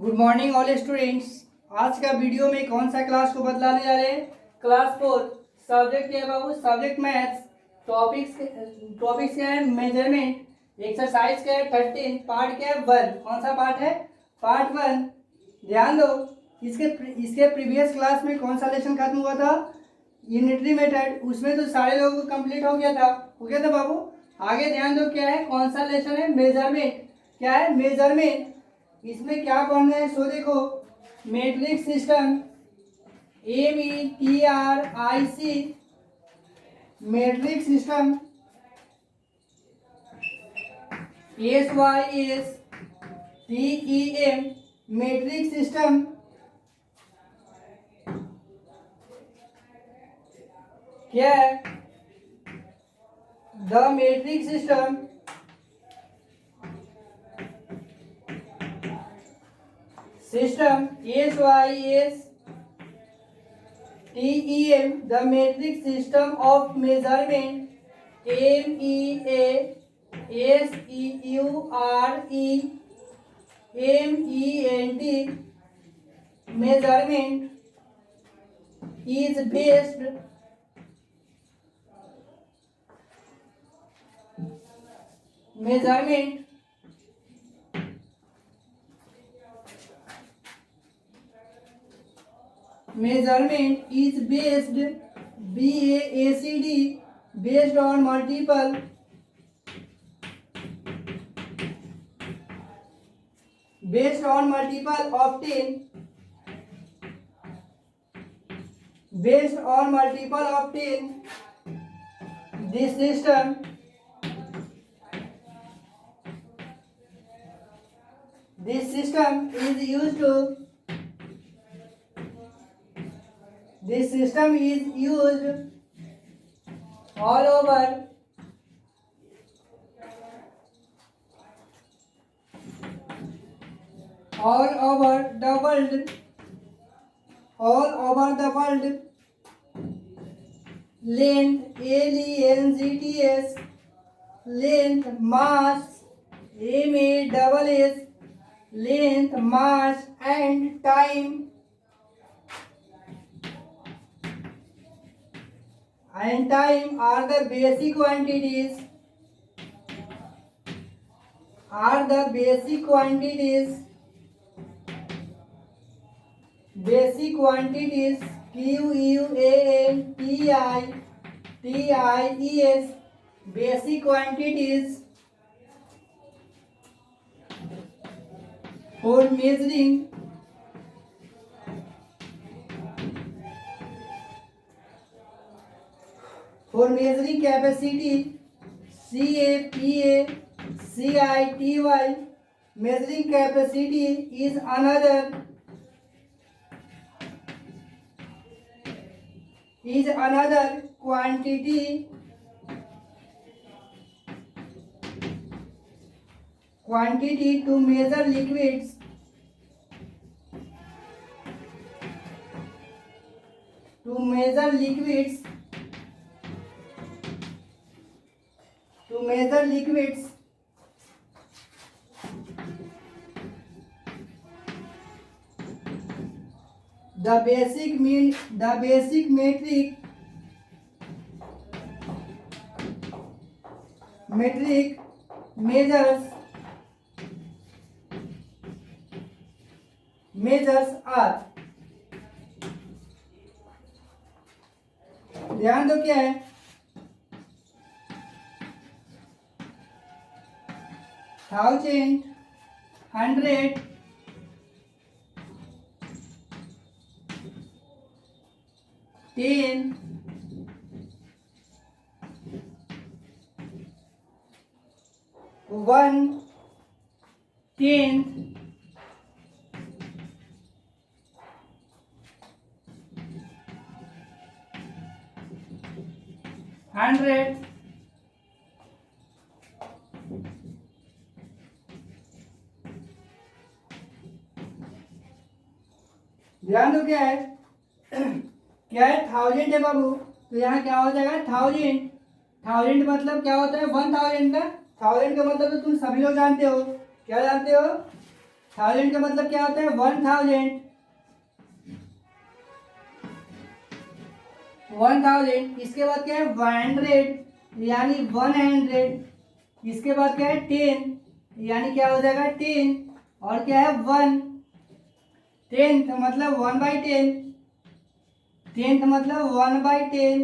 Good morning all students. आज का video में कौन सा क्लास को बतलाने जा रहे हैं? क्लास 4। सब्जेक्ट क्या है बाबू? Subject maths. टॉपिक्स क्या है? मेजरमेंट। एक्सरसाइज क्या है? 13। पार्ट क्या है? 1। कौन सा पार्ट है? पार्ट 1। ध्यान दो, इसके प्रीवियस क्लास में कौन सा लेसन खत्म हुआ था? Unitary method. उसमें तो सारे लोगों को कंप्लीट हो गया था बाबू। आगे ध्यान दो, क्या है? कौन सा लेसन है? मेजरमेंट। क्या है? मेजरमेंट। इसमें क्या पढ़ना है सो देखो, matrix system, METRIC, matrix system, SYSTEM, matrix system. क्या है? The metrics system SYSTEM, the metric system of measurement, MEASEUREMENT, measurement is based measurement measurement is based BACD, based on multiple of 10, based on multiple of 10. This system is used all over the world. Length, LENGTS, length, mass, MASS, length, mass and time are the basic quantities. QUANTITIES, basic quantities for measuring capacity. CAPACITY, measuring capacity is another quantity to measure liquids. The basic metric measures are. ध्यान दो, क्या है? 1000, 100, 10, 1, 10, 100, ध्यान दो, क्या है? 1000 है बाबू, तो यहाँ क्या हो जाएगा? 1000 मतलब क्या होता है? 1000 का। 1000 का मतलब तो तुम सभी लोग जानते हो। क्या जानते हो? थाउजेंड का मतलब क्या होता है 1000, 1000। इसके बाद क्या है 100 यानी 100। इसके बाद क्या है 10 यानी क्या हो जाएगा 10। और क्या है 1, 10th मतलब 1/10, 10th मतलब 1/10,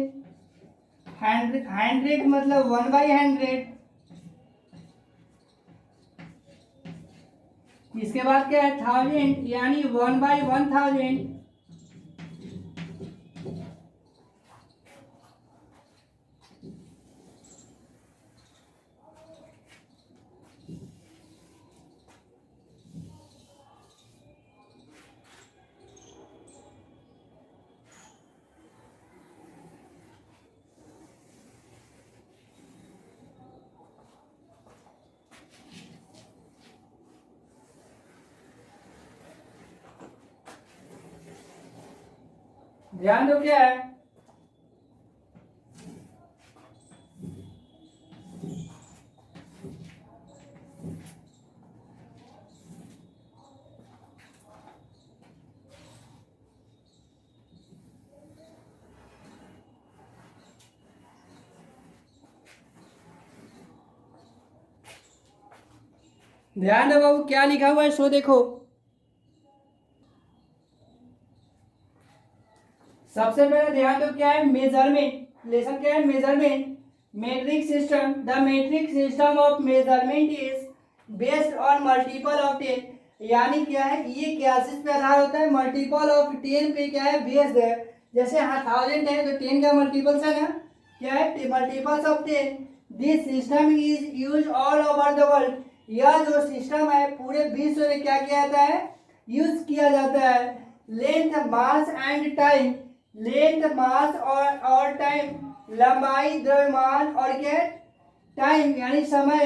100 मतलब 1/100। इसके बाद क्या है 1000 यानी 1/1000। ध्यान दो क्या है, ध्यान दो बाबू क्या लिखा हुआ है सो देखो। सबसे पहले ध्यान दो क्या है मेजरमेंट, लेसन क्या है measurement. Metric system, the metric system of measurement is based on multiple of 10। यानी क्या है ये क्या चीज पे आधार होता है, मल्टीपल ऑफ 10 पे क्या है बेस्ड है। जैसे हाँ 1000 है तो 10 का मल्टीपल है ना, क्या है multiples of 10। This system is use all over the world. यह जो सिस्टम है पूरे विश्व में क्या किया जाता है यूज किया जाता है। Length mass and time, length mass और टाइम, लंबाई द्रव्यमान और क्या टाइम यानी समय।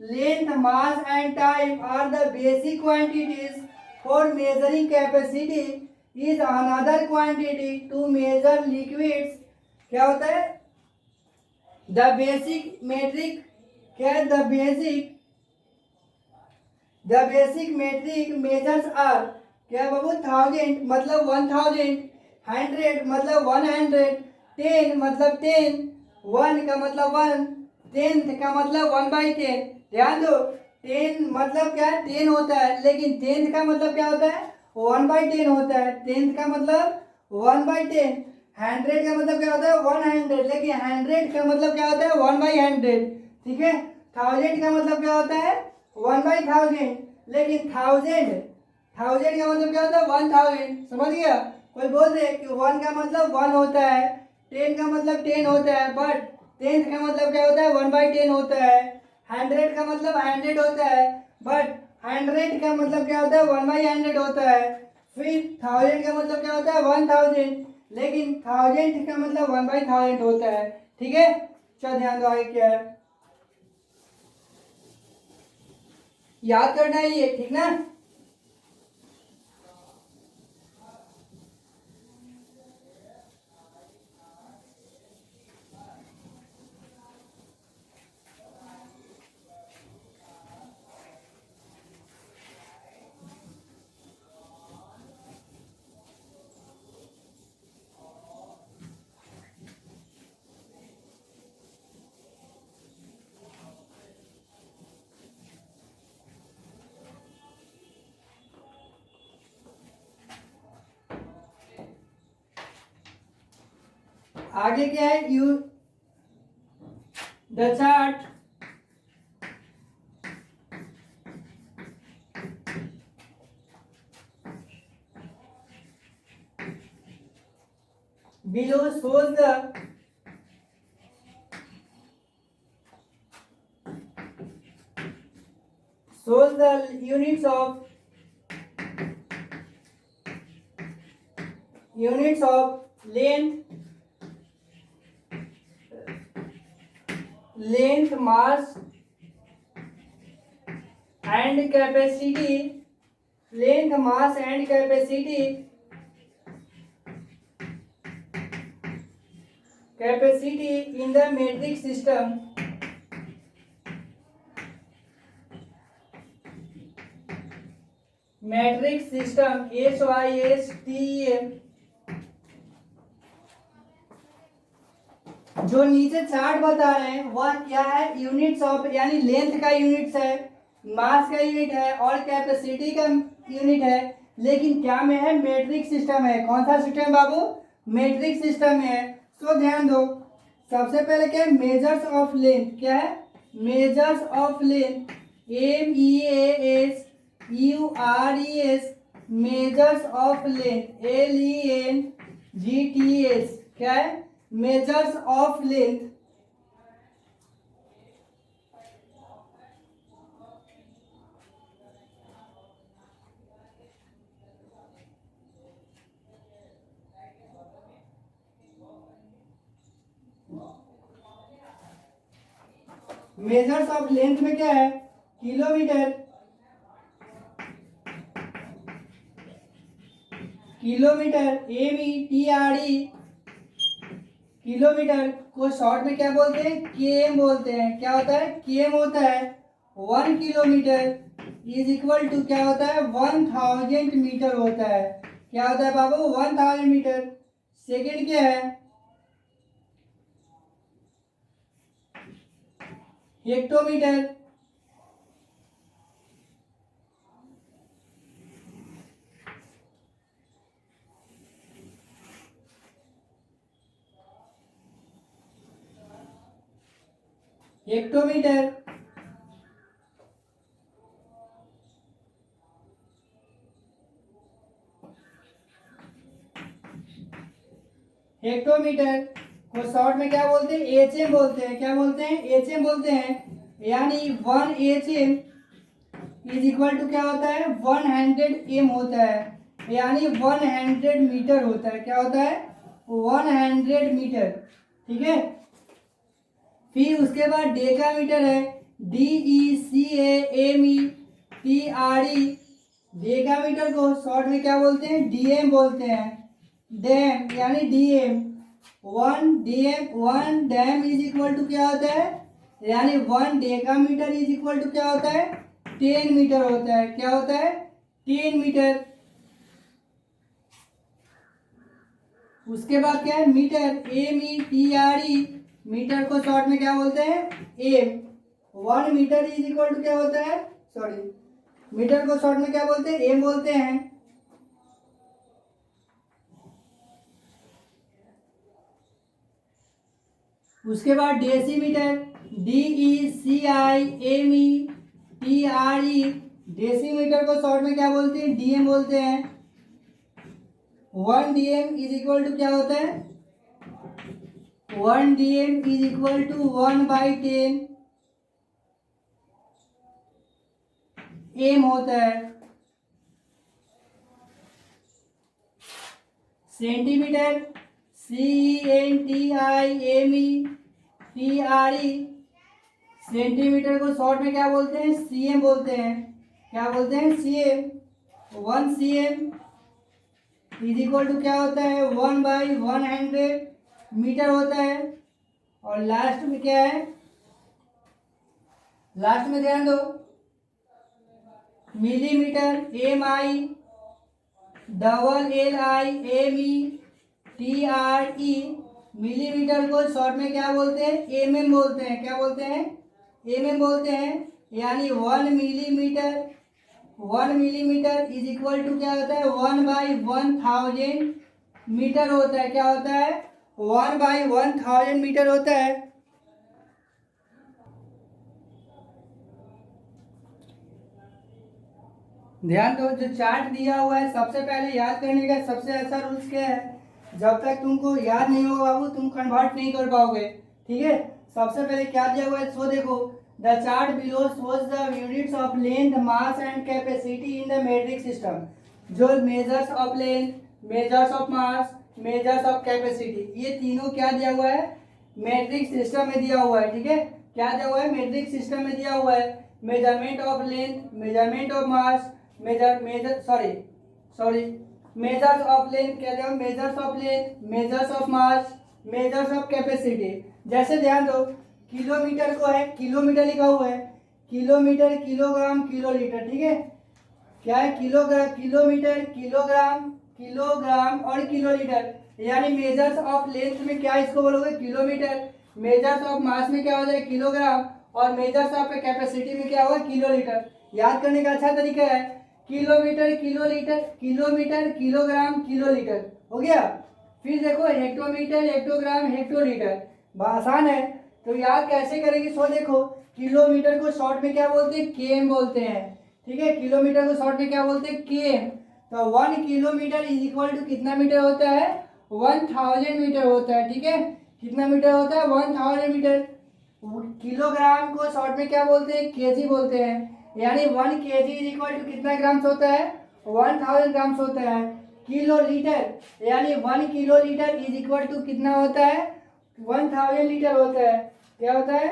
Length mass and time are the basic quantities for measuring capacity is another quantity to measure liquids. क्या होता है द बेसिक मेट्रिक, क्या है the basic metric measures are, क्या बाबू 1000 मतलब 1000, 100 मतलब 100, 10 मतलब 10, 1 का मतलब 1, 10th का मतलब 1/10। ध्यान दो 10 मतलब क्या है 10 होता है, लेकिन 10th का मतलब क्या होता है 1/10 होता है। 10th का मतलब 1/10। 100 का मतलब क्या होता है 100, लेकिन 100 का मतलब क्या होता है 1/100। ठीक है 1000 का मतलब क्या होता है 1/1000, लेकिन 1000 का मतलब क्या होता है 1000। समझ गया, कोई बोल दे कि 1 का मतलब 1 होता है, 10 का मतलब 10 होता है, बट 10th का मतलब क्या होता है 1/10 होता है। 100 का मतलब 100 होता है, बट 100 का मतलब क्या होता है 1/100 होता है। फिर 1000 का मतलब क्या होता है 1000, लेकिन 1000 का मतलब 1/1000 होता है। ठीक है चल ध्यान दो आगे क्या है, याद करना है ये, ठीक ना। आगे क्या है you the chart, below shows the units of length mass and capacity, length mass and capacity in the metric system। Matrix system HYSTEM जो नीचे चार्ट बता रहे हैं वह क्या है, यूनिट्स ऑफ यानी लेंथ का यूनिट्स है, मास का यूनिट है और कैपेसिटी का यूनिट है, लेकिन क्या में है, मैट्रिक्स सिस्टम है। कौन सा सिस्टम बाबू, मैट्रिक्स सिस्टम है। तो ध्यान दो, सबसे पहले क्या है, मेजर्स ऑफ लेंथ, क्या है, measures of length, MEASURES, measures of length, LENGTS, क्या है, measures of length. Measures of length में क्या है, किलोमीटर, किलोमीटर, METRE, किलोमीटर को शॉर्ट में क्या बोलते हैं, केएम बोलते हैं। क्या होता है, केएम होता है। 1 किलोमीटर इज इक्वल टू क्या होता है, 1000 मीटर होता है। क्या होता है बाबू, 1000 मीटर। सेकेंड क्या है, हेक्टोमीटर, हेक्टोमीटर, हेक्टोमीटर को शॉर्ट में क्या बोलते हैं, एचएम बोलते हैं। क्या बोलते हैं, एचएम बोलते हैं। यानी 1 HM इज इक्वल टू क्या होता है, 100 M होता है, यानी 100 मीटर होता है। क्या होता है, 100 मीटर। ठीक है, फिर उसके बाद डेकामीटर है, DECAMETRE, डेकामीटर को शॉर्ट में क्या बोलते हैं, DM बोलते हैं। डैम यानी DM, 1 dam is equal to क्या होता है, यानी 1 डेकामीटर इज इक्वल टू क्या होता है, 10 मीटर होता है। क्या होता है, 10 मीटर। उसके बाद क्या है, मीटर, METRE, मीटर को शॉर्ट में क्या बोलते हैं, M. 1 metre is equal to क्या होता है, सॉरी, मीटर को शॉर्ट में क्या बोलते हैं, एम बोलते हैं। उसके बाद डेसीमीटर, DECIMETRE, डेसीमीटर को शॉर्ट में क्या बोलते हैं, DM बोलते हैं। 1 DM इज इक्वल टू क्या होता है, 1 DM is equal to 1/10 M होता है। सेंटीमीटर, CENTIMETRE, सेंटीमीटर को शॉर्ट में क्या बोलते हैं, CM बोलते हैं। क्या बोलते हैं, CM। 1 CM is equal to क्या होता है, 1/100 मीटर होता है। और लास्ट में क्या है, लास्ट में ध्यान दो, मिलीमीटर, MILLIMETRE, मिलीमीटर को शॉर्ट में क्या बोलते हैं, MM बोलते हैं। क्या बोलते हैं, MM बोलते हैं। यानी 1 मिलीमीटर इज इक्वल टू क्या होता है, 1/1000 मीटर होता है। क्या होता है, 1/1000 मीटर होता है। ध्यान दो, जो चार्ट दिया हुआ है सबसे पहले याद करने का सबसे अच्छा रूल्स क्या है, जब तक तुमको याद नहीं होगा बाबू तुम कन्वर्ट नहीं कर पाओगे। ठीक है, सबसे पहले क्या दिया हुआ है, सो देखो, the chart below shows the units of length, mass and capacity in the metrics system. जो measures of length, measures of mass, measures of capacity, ये तीनों क्या दिया हुआ है, मैट्रिक्स सिस्टम में दिया हुआ है। ठीक है, क्या दिया हुआ है, मैट्रिक्स सिस्टम में दिया हुआ है। Measurement of length, measurement of mass, measures of length, क्या दिया, measures of length, measures of mass, measures of capacity. जैसे ध्यान दो, किलोमीटर को है, किलोमीटर लिखा हुआ है, किलोमीटर, किलोग्राम, किलोलीटर। ठीक है, क्या है, किलोग्राम, किलोमीटर, किलोग्राम, किलोग्राम और किलोलीटर। यानी मेजर्स ऑफ लेंथ में क्या इसको बोलोगे, किलोमीटर। मेजर्स ऑफ मास में क्या हो जाएगा, किलोग्राम। और मेजर्स ऑफ कैपेसिटी में क्या होगा, किलोलीटर। याद करने का अच्छा तरीका है, kilometre, kilolitre, kilometre, kilogram, kilolitre, हो गया। फिर देखो हेक्टोमीटर, हेक्टोग्राम, हेक्टोलीटर, आसान है। तो याद कैसे करेंगे, सो देखो, किलोमीटर को शॉर्ट में क्या बोलते हैं, केएम बोलते हैं। ठीक है, किलोमीटर को शॉर्ट में क्या बोलते हैं, केएम। तो 1 किलोमीटर इज इक्वल टू कितना मीटर होता है, 1000 मीटर होता है। ठीक है, कितना मीटर होता है, 1000 मीटर। किलोग्राम को शॉर्ट में क्या बोलते हैं, केजी बोलते हैं। यानी 1 kg इज इक्वल टू कितना ग्राम्स होता है, 1000 ग्राम्स होता है। किलो लीटर यानी 1 किलोलीटर इज इक्वल टू कितना होता है, 1000 लीटर होता है। क्या होता है,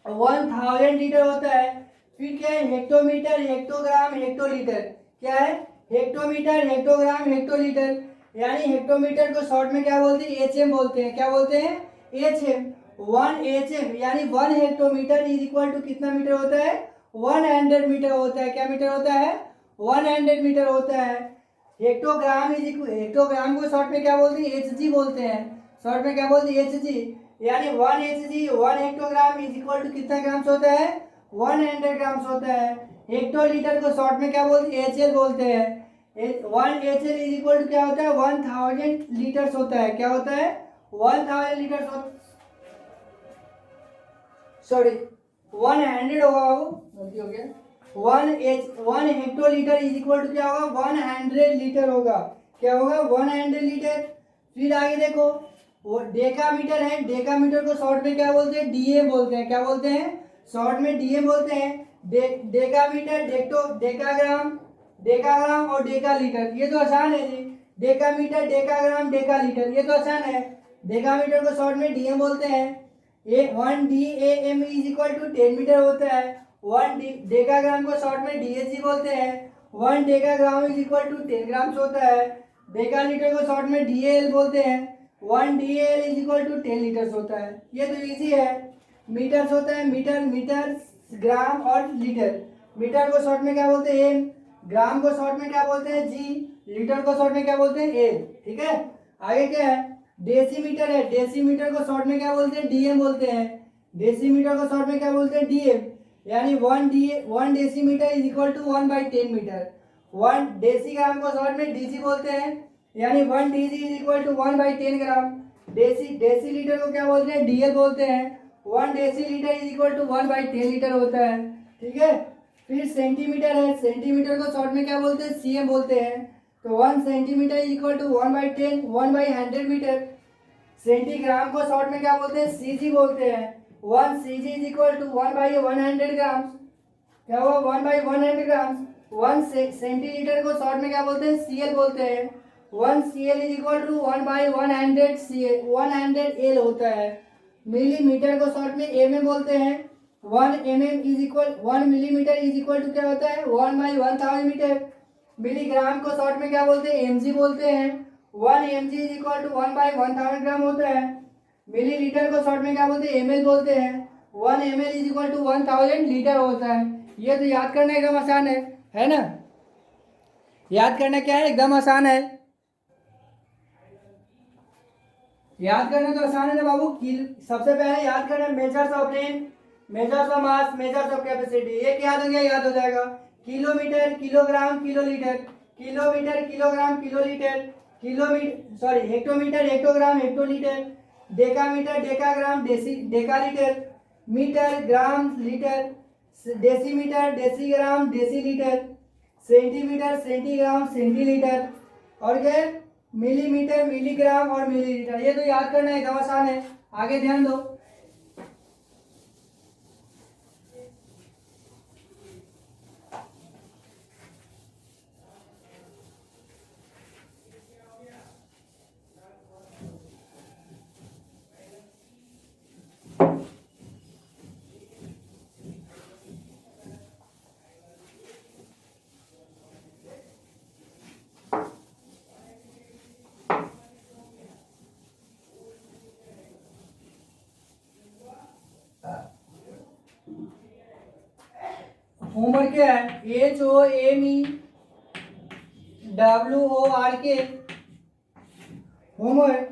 1000 लीटर होता है। फिर क्या है, हेक्टोमीटर, हेक्टोग्राम, हेक्टोलीटर। क्या है, हेक्टोमीटर, हेक्टोग्राम, हेक्टोलीटर। यानी हेक्टोमीटर को शॉर्ट में क्या बोलते हैं, एचएम बोलते हैं। क्या बोलते हैं, एचएम। 1 HM यानी 1 हेक्टोमीटर इज इक्वल टू कितना मीटर होता है, 100 मीटर होता है। क्या मीटर होता है, 100 मीटर होता है। हेक्टोग्राम इज इक्वल, हेक्टोग्राम को शॉर्ट में क्या बोलते हैं, एचजी बोलते हैं। शॉर्ट में क्या बोलते हैं, एचजी। यानी 1 HG, 1 hectogram is equal to कितना ग्राम्स होता है, 100 ग्राम्स होता है। हेक्टोलीटर को शॉर्ट में क्या बोलते हैं, एचएल बोलते हैं। 1 HL इज इक्वल टू क्या होता है, 1000 लीटर्स होता है। क्या होता है, 1000 लीटर्स, सॉरी 100 होगा, वो गलती हो गया। 1 हेक्टोलीटर इज इक्वल टू क्या होगा, 100 लीटर होगा। क्या होगा, 100 लीटर। फिर आगे देखो, वो डेकामीटर है। डेकामीटर को शॉर्ट में क्या बोलते हैं, डीएम बोलते हैं। क्या बोलते हैं, शॉर्ट में डीएम बोलते हैं। डेकामीटर, डेकाग्राम, डेकाग्राम और डेकालीटर, ये तो आसान है जी। डेकामीटर, डेकाग्राम, डेकालीटर, ये तो आसान है। डेकामीटर को शॉर्ट में डीएम बोलते हैं। 1 DAM is equal to 10 metre होता है। 1 डेकाग्राम को शॉर्ट में DHG बोलते हैं। 1 decagram is equal to 10 grams होता है। डेकालीटर को शॉर्ट में DAL बोलते हैं। 1 DAL is equal to 10 litres होता है। ये तो इजी है। मीटर्स होता है, मीटर, मीटर, ग्राम और लीटर। मीटर को शॉर्ट में क्या बोलते हैं, एम। ग्राम को शॉर्ट में क्या बोलते हैं, जी। लीटर को शॉर्ट में क्या बोलते हैं, एल। ठीक है, आगे क्या है, डेसीमीटर है। डेसीमीटर को शॉर्ट में क्या बोलते हैं, डीएम बोलते हैं। डेसीमीटर को शॉर्ट में क्या बोलते हैं, डीएम। यानी 1 decimetre is equal to 1/10 metre. 1 decigram को शॉर्ट में डीजी बोलते हैं। यानी 1 DG is equal to 1/10 gram. Decilitre को क्या बोलते हैं, डीएल बोलते हैं। 1 decilitre is equal to 1/10 litre होता है। ठीक है, फिर सेंटीमीटर है। सेंटीमीटर को शॉर्ट में क्या बोलते हैं, सीएम बोलते हैं। तो 1 centimetre is equal to 1/10, 1/100 metre. Centigram को शॉर्ट में क्या बोलते हैं, सीजी बोलते हैं। 1 CG is equal to 1/100 grams. क्या हुआ, 1/100 ग्राम्स। 1 सेंटीलीटर को शॉर्ट में क्या बोलते हैं, सीएल बोलते हैं। 1 CL is equal to 1/100 CL, 100 L होता है। मिलीमीटर को शॉर्ट में एमएम बोलते हैं। 1 is equal, 1 millimetre is equal to क्या होता है, 1/1000 मीटर। मिलीग्राम को शॉर्ट में क्या बोलते हैं, एमजी बोलते हैं। 1 mg इज इक्वल टू 1/1000 ग्राम होता है। मिलीलीटर को शॉर्ट में क्या बोलते हैं, एमएल बोलते हैं। 1 ml is equal to 1000 litre होता है। ये तो याद करना एकदम आसान है ना। याद करना क्या है, एकदम आसान है। याद करना तो आसान है ना बाबू। सबसे पहले याद करना measures of length, measures of mass, measures of capacity. एक याद हो गया, याद हो जाएगा। Kilometre, kilogram, kilolitre, kilometre, kilogram, kilolitre, kilometre, sorry, hectometre, hectogram, hectolitre, decametre, decagram, decalitre, metre, gram, litre, decimetre, decigram, decilitre, centimetre, centigram, centilitre, और क्या है, मिलीमीटर, मिलीग्राम और मिलीलीटर। ये तो याद करना है, एकदम आसान है। आगे ध्यान दो। होमवर्क क्या है? HOMEWORK homework.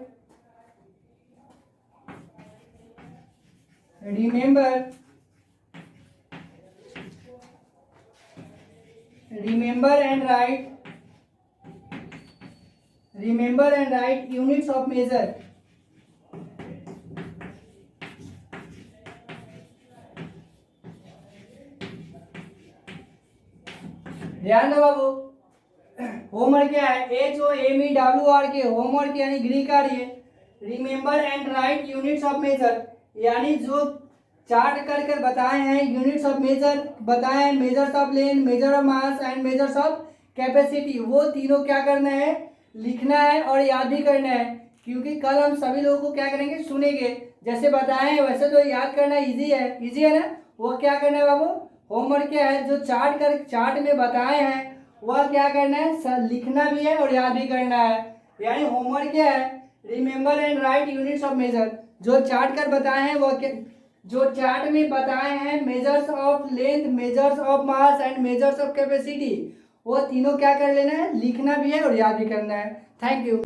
remember and write units of measure। ध्यान दो बाबू, होमवर्क क्या है? HOMEWORK होमवर्क यानी गृह कार्य। Remember and write units of measure यानी जो चार्ट कर कर बताए हैं यूनिट्स ऑफ मेजर बताए हैं, measures of length, measure of mass and measures of capacity, वो तीनों क्या करना है? लिखना है और याद भी करना है। क्योंकि कल हम सभी लोगों को क्या करेंगे? सुनेंगे। जैसे बताए हैं वैसे तो याद करना इजी है ना। वो क्या करना है बाबू? होमवर्क क्या है? जो चार्ट में बताए हैं वह क्या करना है? लिखना भी है और याद भी करना है। यानी होमवर्क क्या है? Remember and write units of measure. जो चार्ट कर बताए हैं वो जो चार्ट में बताए हैं measures of length, measures of mass and measures of capacity, वो तीनों क्या कर लेना है? लिखना भी है और याद भी करना है। Thank you.